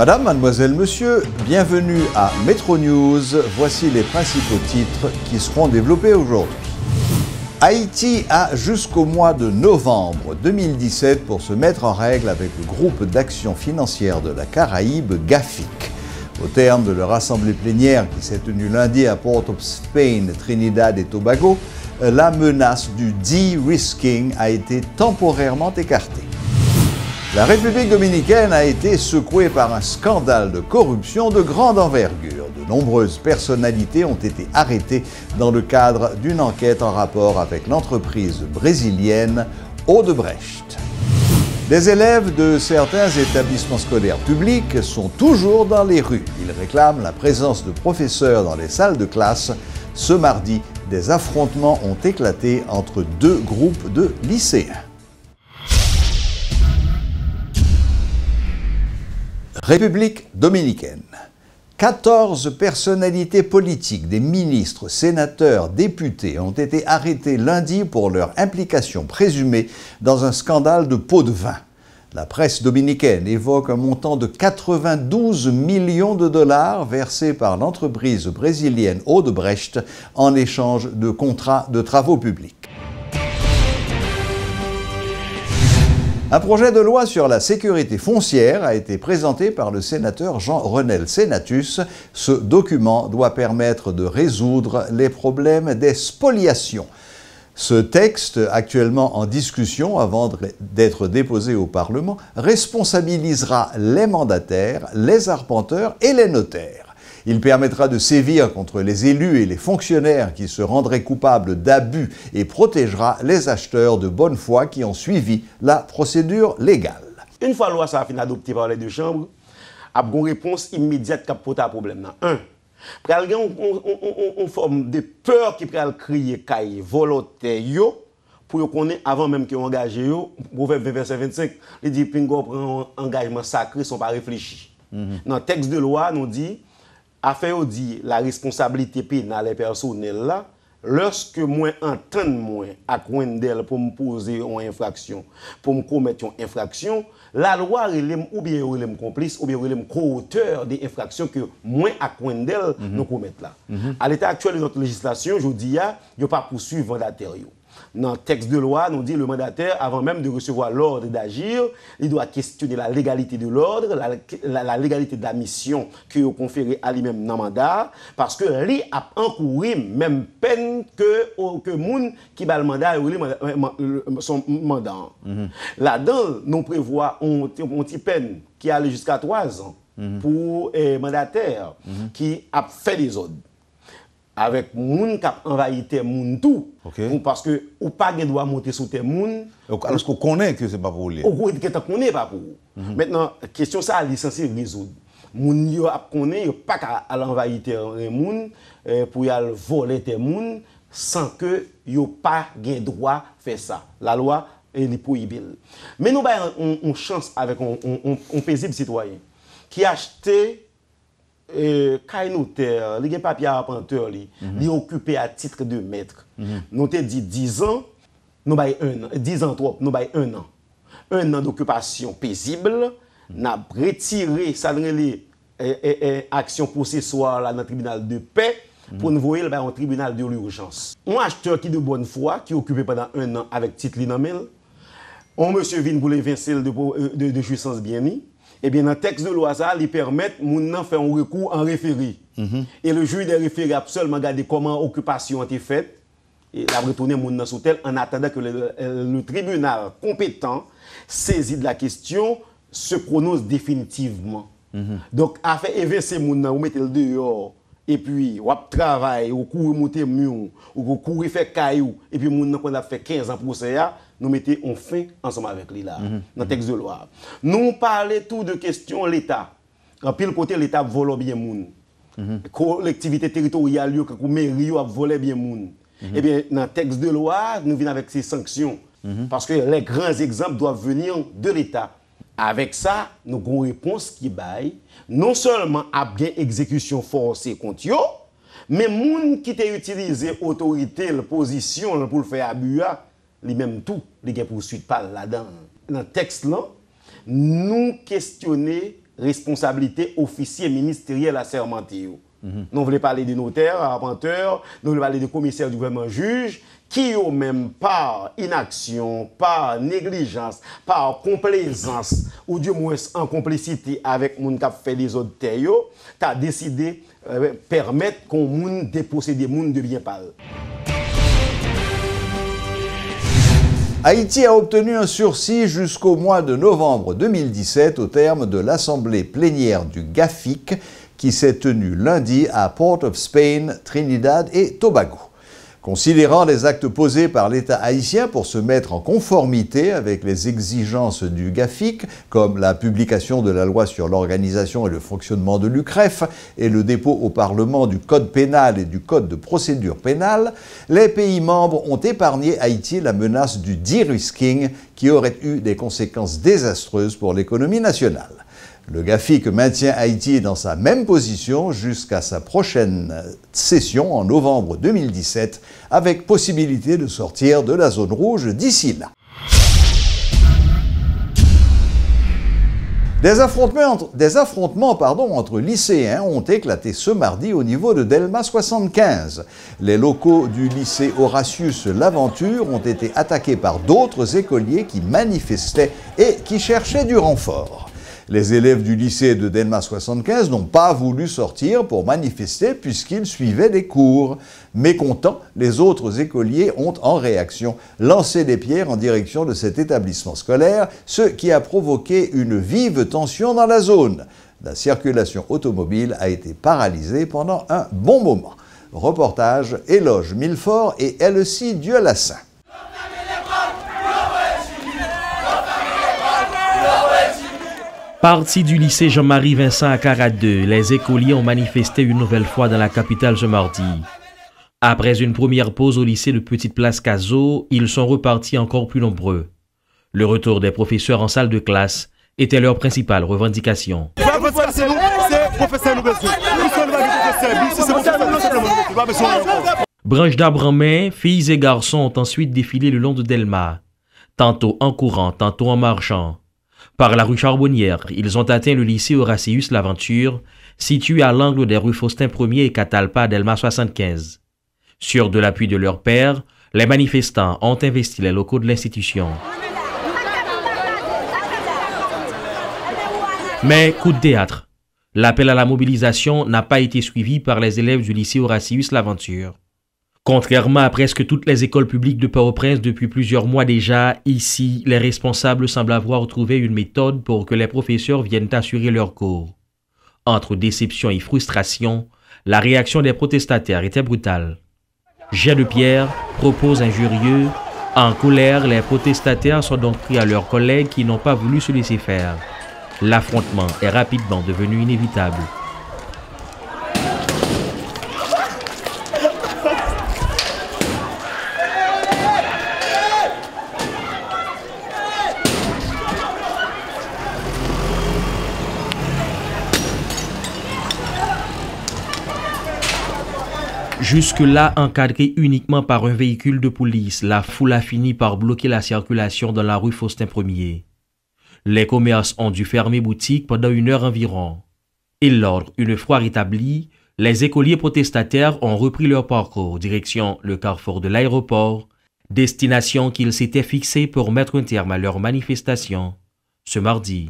Madame, mademoiselle, monsieur, bienvenue à Metro News. Voici les principaux titres qui seront développés aujourd'hui. Haïti a jusqu'au mois de novembre 2017 pour se mettre en règle avec le groupe d'action financière de la Caraïbe, GAFIC. Au terme de leur assemblée plénière qui s'est tenue lundi à Port-of-Spain, Trinidad et Tobago, la menace du de-risking a été temporairement écartée. La République dominicaine a été secouée par un scandale de corruption de grande envergure. De nombreuses personnalités ont été arrêtées dans le cadre d'une enquête en rapport avec l'entreprise brésilienne Odebrecht. Des élèves de certains établissements scolaires publics sont toujours dans les rues. Ils réclament la présence de professeurs dans les salles de classe. Ce mardi, des affrontements ont éclaté entre deux groupes de lycéens. République dominicaine. 14 personnalités politiques, des ministres, sénateurs, députés ont été arrêtés lundi pour leur implication présumée dans un scandale de pots de vin. La presse dominicaine évoque un montant de 92 millions de dollars versés par l'entreprise brésilienne Odebrecht en échange de contrats de travaux publics. Un projet de loi sur la sécurité foncière a été présenté par le sénateur Jean-Renel Senatus. Ce document doit permettre de résoudre les problèmes des spoliations. Ce texte, actuellement en discussion avant d'être déposé au Parlement, responsabilisera les mandataires, les arpenteurs et les notaires. Il permettra de sévir contre les élus et les fonctionnaires qui se rendraient coupables d'abus et protégera les acheteurs de bonne foi qui ont suivi la procédure légale. Une fois la loi a été adoptée par les deux chambres, il y a une réponse immédiate qui pose un problème. Un, il y a une forme de peur qui peut créer caille volontaire pour qu'on ait avant même qu'ils ont engagé pour faire verset 25, il dit pingo prend un engagement sacré sont pas réfléchis. Dans le texte de loi nous dit affaire dit la responsabilité pénale et personnelle là lorsque moi entends moi à d'elle pour me poser une infraction pour me commettre une infraction la loi relève ou bien relève complice ou bien relève co-auteur des infractions que moi à d'elle nous commettre là à l'état actuel de notre législation je dis il pas poursuivre mandataire. Dans le texte de loi, nous dit le mandataire, avant même de recevoir l'ordre d'agir, il doit questionner la légalité de l'ordre, la légalité de la mission qu'il a conférée à lui-même dans le mandat, parce que lui a encouru même peine que moun qui bat le mandat son mandat. Là-dedans, nous prévoyons une peine qui allait jusqu'à 3 ans pour mandataire qui a fait des ordres. Avec moun qui a envahi tes moun tout. Parce que ou pas de droit monter sur tes moun. Alors qu'on connaît que c'est pas pour lui. On connaît pas pour. Maintenant, question ça, il est censé résoudre. Moun yo a connaît pas à l'envahir tes moun pour y aller voler tes moun sans que yo pas de droit faire ça. La loi est prohibée. Mais nous avons une chance avec un paisible citoyen qui a acheté Kay notaire, les papiers arpenteur, li occupé à titre de maître. Nous te dit 10 ans, nous bail 1 an, 10 ans trop, nous bail 1 an. 1 an d'occupation paisible, n'a retiré ça les action processuale dans le tribunal de paix pour nous voir un tribunal de l'urgence. Un acheteur qui de bonne foi qui occupé pendant 1 an avec titre linamel, on monsieur vient pour l'évincer de jouissance bien mis. Eh bien, dans le texte de loi, ça, il permet de faire un recours en référé. Et le juge des référés a seulement regardé comment l'occupation a été faite. Et il a retourné mon sous tel en attendant que le tribunal compétent saisi de la question se prononce définitivement. Donc, à faire évincer mon vous mettez le dehors. Et puis, on travaille, on court monter mur, on court faire caillou. Et puis, mon qu'on a fait 15 ans pour ça. Nous mettons en fin ensemble avec lui là, dans le texte de loi. Nous parlons tout de questions l'État. En pile côté, l'État vole bien moun. Collectivité territoriale, la mairie a volé bien moun. Eh bien, dans le texte de loi, nous venons avec ces sanctions. Parce que les grands exemples doivent venir de l'État. Avec ça, nous avons une réponse qui baille, non seulement à bien exécution forcée contre eux, mais moun qui t'a utilisé autorité, la position pour le faire abus, les mêmes tout, les gars poursuivent pas là-dedans. Dans le texte là, nous questionner responsabilité officier ministériel assermenté. Nous voulons parler des notaires, arpenteurs, nous voulons parler des commissaires du gouvernement juge, qui ont même par inaction, par négligence, par complaisance, ou du moins en complicité avec les gens qui ont fait les autres terres, tu as décidé de permettre qu'on moun déposséder des gens de bien parler. Haïti a obtenu un sursis jusqu'au mois de novembre 2017 au terme de l'assemblée plénière du GAFIC qui s'est tenue lundi à Port of Spain, Trinidad et Tobago. Considérant les actes posés par l'État haïtien pour se mettre en conformité avec les exigences du GAFIC, comme la publication de la loi sur l'organisation et le fonctionnement de l'UCREF et le dépôt au Parlement du Code pénal et du Code de procédure pénale, les pays membres ont épargné Haïti la menace du de-risking qui aurait eu des conséquences désastreuses pour l'économie nationale. Le GAFIC maintient Haïti dans sa même position jusqu'à sa prochaine session en novembre 2017, avec possibilité de sortir de la zone rouge d'ici là. Des affrontements entre lycéens ont éclaté ce mardi au niveau de Delma 75. Les locaux du lycée Horatius L'Aventure ont été attaqués par d'autres écoliers qui manifestaient et qui cherchaient du renfort. Les élèves du lycée de Delma 75 n'ont pas voulu sortir pour manifester puisqu'ils suivaient des cours. Mécontents, les autres écoliers ont en réaction lancé des pierres en direction de cet établissement scolaire, ce qui a provoqué une vive tension dans la zone. La circulation automobile a été paralysée pendant un bon moment. Reportage Éloge Milfort et Elsie Dieulassin. Partis du lycée Jean-Marie Vincent à Carat 2, les écoliers ont manifesté une nouvelle fois dans la capitale ce mardi. Après une première pause au lycée de Petite Place Cazaux, ils sont repartis encore plus nombreux. Le retour des professeurs en salle de classe était leur principale revendication. Branches d'arbres en main, filles et garçons ont ensuite défilé le long de Delma, tantôt en courant, tantôt en marchant. Par la rue Charbonnière, ils ont atteint le lycée Horatius L'Aventure, situé à l'angle des rues Faustin 1er et Catalpa à Delma 75. Sûrs de l'appui de leur père, les manifestants ont investi les locaux de l'institution. Mais coup de théâtre, l'appel à la mobilisation n'a pas été suivi par les élèves du lycée Horatius L'Aventure. Contrairement à presque toutes les écoles publiques de Port-au-Prince depuis plusieurs mois déjà, ici, les responsables semblent avoir trouvé une méthode pour que les professeurs viennent assurer leurs cours. Entre déception et frustration, la réaction des protestataires était brutale. Jet de pierre, propos injurieux. En colère, les protestataires sont donc pris à leurs collègues qui n'ont pas voulu se laisser faire. L'affrontement est rapidement devenu inévitable. Jusque-là encadrée uniquement par un véhicule de police, la foule a fini par bloquer la circulation dans la rue Faustin 1er. Les commerces ont dû fermer boutique pendant 1 heure environ. Et l'ordre, une fois rétabli, les écoliers protestataires ont repris leur parcours direction le carrefour de l'aéroport, destination qu'ils s'étaient fixée pour mettre un terme à leur manifestation ce mardi.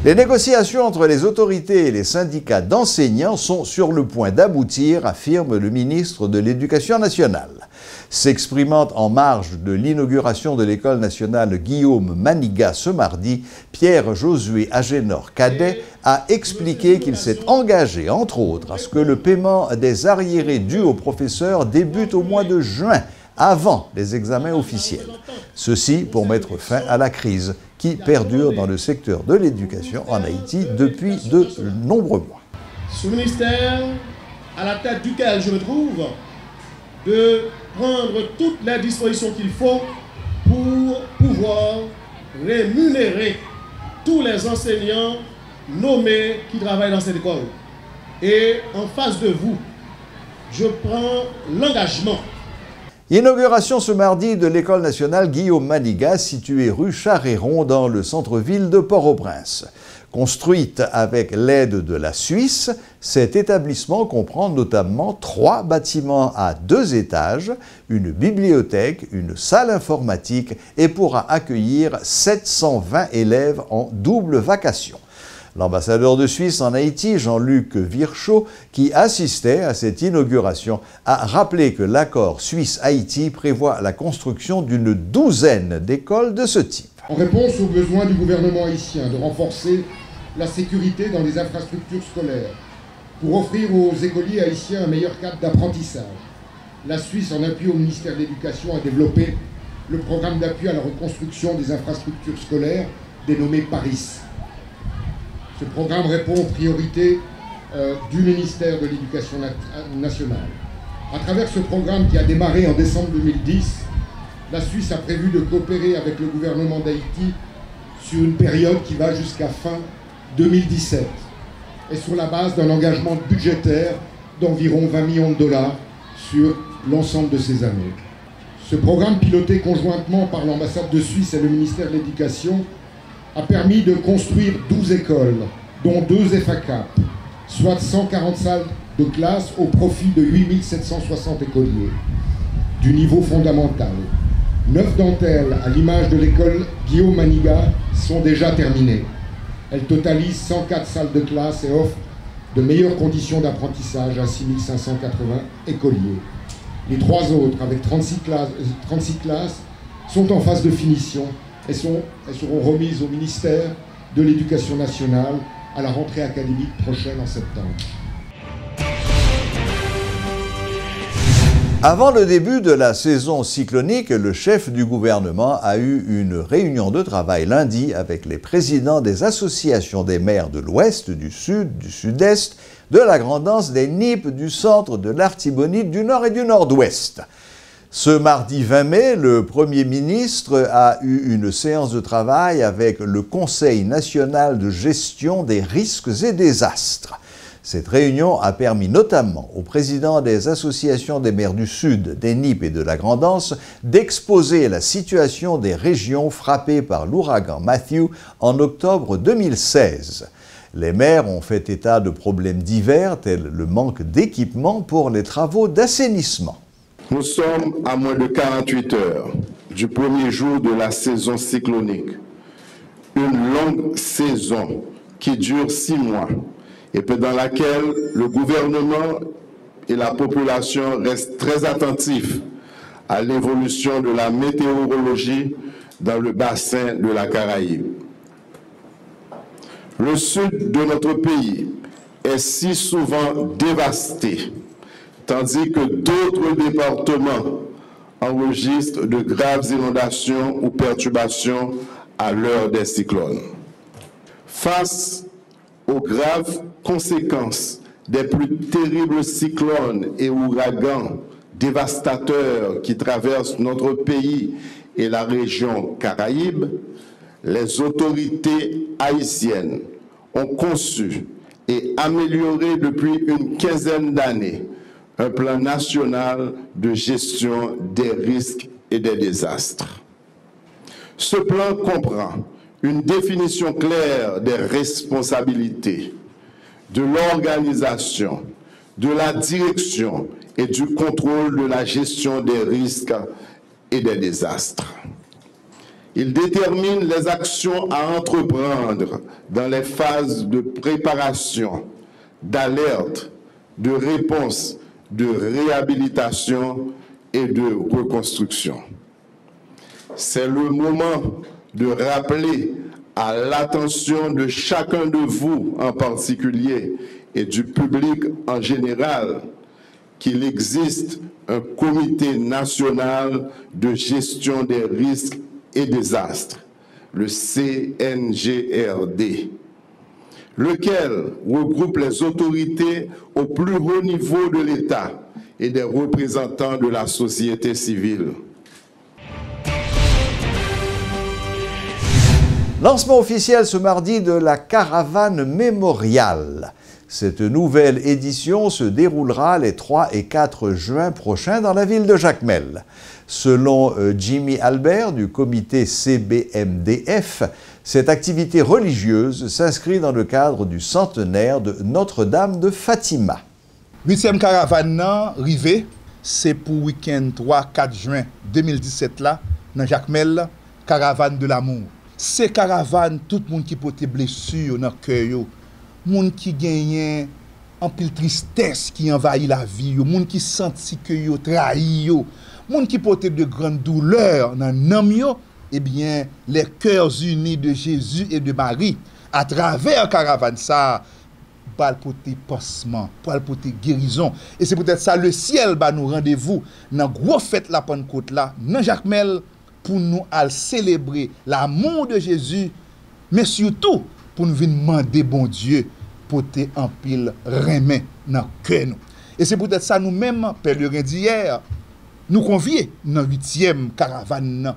Les négociations entre les autorités et les syndicats d'enseignants sont sur le point d'aboutir, affirme le ministre de l'Éducation nationale. S'exprimant en marge de l'inauguration de l'École nationale Guillaume Manigat ce mardi, Pierre-Josué Agénor-Cadet a expliqué qu'il s'est engagé, entre autres, à ce que le paiement des arriérés dus aux professeurs débute au mois de juin, avant les examens officiels. Ceci pour mettre fin à la crise qui perdure dans le secteur de l'éducation en Haïti depuis de nombreux mois. Ce ministère, à la tête duquel je me trouve, de prendre toutes les dispositions qu'il faut pour pouvoir rémunérer tous les enseignants nommés qui travaillent dans cette école. Et en face de vous, je prends l'engagement. Inauguration ce mardi de l'École nationale Guillaume Manigat, située rue Charéron dans le centre-ville de Port-au-Prince. Construite avec l'aide de la Suisse, cet établissement comprend notamment 3 bâtiments à 2 étages, une bibliothèque, une salle informatique et pourra accueillir 720 élèves en double vacation. L'ambassadeur de Suisse en Haïti, Jean-Luc Virchow, qui assistait à cette inauguration, a rappelé que l'accord Suisse-Haïti prévoit la construction d'une 12aine d'écoles de ce type. En réponse aux besoins du gouvernement haïtien de renforcer la sécurité dans les infrastructures scolaires pour offrir aux écoliers haïtiens un meilleur cadre d'apprentissage, la Suisse, en appui au ministère de l'Éducation, a développé le programme d'appui à la reconstruction des infrastructures scolaires dénommé PARIS. Ce programme répond aux priorités du ministère de l'Éducation nationale. À travers ce programme qui a démarré en décembre 2010, la Suisse a prévu de coopérer avec le gouvernement d'Haïti sur une période qui va jusqu'à fin 2017 et sur la base d'un engagement budgétaire d'environ 20 millions de dollars sur l'ensemble de ces années. Ce programme, piloté conjointement par l'ambassade de Suisse et le ministère de l'Éducation, a permis de construire 12 écoles, dont 2 FACAP, soit 140 salles de classe au profit de 8760 écoliers du niveau fondamental. 9 d'entre elles, à l'image de l'école Guillaume Manigat, sont déjà terminées. Elles totalisent 104 salles de classe et offrent de meilleures conditions d'apprentissage à 6580 écoliers. Les 3 autres, avec 36 classes, sont en phase de finition. Elles seront remises au ministère de l'Éducation nationale à la rentrée académique prochaine en septembre. Avant le début de la saison cyclonique, le chef du gouvernement a eu une réunion de travail lundi avec les présidents des associations des maires de l'Ouest, du Sud, du Sud-Est, de la Grande-Anse, des Nippes, du Centre, de l'Artibonite, du Nord et du Nord-Ouest. Ce mardi 20 mai, le Premier ministre a eu une séance de travail avec le Conseil national de gestion des risques et désastres. Cette réunion a permis notamment aux présidents des associations des maires du Sud, des Nippes et de la Grande-Anse d'exposer la situation des régions frappées par l'ouragan Matthew en octobre 2016. Les maires ont fait état de problèmes divers tels le manque d'équipement pour les travaux d'assainissement. Nous sommes à moins de 48 heures du premier jour de la saison cyclonique. Une longue saison qui dure 6 mois et dans laquelle le gouvernement et la population restent très attentifs à l'évolution de la météorologie dans le bassin de la Caraïbe. Le sud de notre pays est si souvent dévasté, tandis que d'autres départements enregistrent de graves inondations ou perturbations à l'heure des cyclones. Face aux graves conséquences des plus terribles cyclones et ouragans dévastateurs qui traversent notre pays et la région Caraïbe, les autorités haïtiennes ont conçu et amélioré depuis une quinzaine d'années un plan national de gestion des risques et des désastres. Ce plan comprend une définition claire des responsabilités, de l'organisation, de la direction et du contrôle de la gestion des risques et des désastres. Il détermine les actions à entreprendre dans les phases de préparation, d'alerte, de réponse, de réhabilitation et de reconstruction. C'est le moment de rappeler à l'attention de chacun de vous en particulier et du public en général qu'il existe un comité national de gestion des risques et désastres, le CNGRD, lequel regroupe les autorités au plus haut niveau de l'État et des représentants de la société civile. Lancement officiel ce mardi de la caravane mémoriale. Cette nouvelle édition se déroulera les 3 et 4 juin prochains dans la ville de Jacmel. Selon Jimmy Albert du comité CBMDF, cette activité religieuse s'inscrit dans le cadre du centenaire de Notre-Dame de Fatima. 8e caravane rivé, c'est pour week-end 3-4 juin 2017 là, dans Jacmel, caravane de l'amour. C'est caravane tout le monde qui porte blessure dans le cœur, monde qui gagne en pile tristesse qui envahit la vie, monde qui senti que yo trahi yo, monde qui porte de grandes douleurs dans l'âme yo, eh bien les cœurs unis de Jésus et de Marie à travers caravane ça pour porter pansement, pour porter guérison. Et c'est peut-être ça le ciel va nous rendez-vous dans gros fête la Pentecôte là, dans Jacmel pour nous à célébrer l'amour de Jésus, mais surtout pour nous venir demander bon Dieu porter en pile remet dans cœur nous. Et c'est peut-être ça nous-mêmes pèlerins d'hier nous convier dans 8e caravane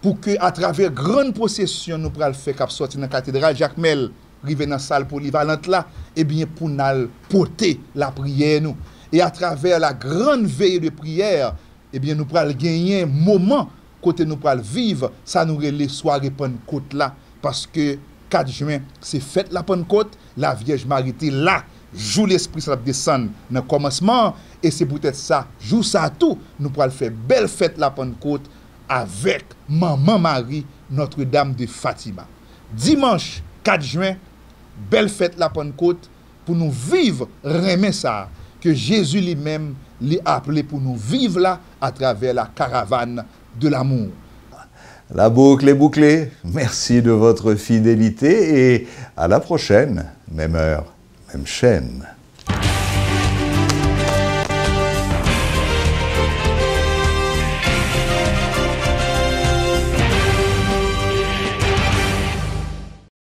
pour que à travers grande procession nous pral faire cap sortir dans cathédrale Jacmel, rive dans salle polyvalente là, et bien pour nous porter la prière nous. Et à travers la grande veille de prière, et bien nous pral gagner moment côté nous pral vivre ça nous relève soirée Pentecôte là parce que 4 juin, c'est fête la Pentecôte, la Vierge Marie était là, joue l'Esprit ça descend dans le commencement, et c'est peut-être ça, joue ça tout, nous pourrons faire belle fête la Pentecôte avec Maman Marie, Notre-Dame de Fatima. Dimanche 4 juin, belle fête la Pentecôte, pour nous vivre, remet ça, que Jésus lui-même l'a appelé pour nous vivre là, à travers la caravane de l'amour. La boucle est bouclée. Merci de votre fidélité et à la prochaine, même heure, même chaîne.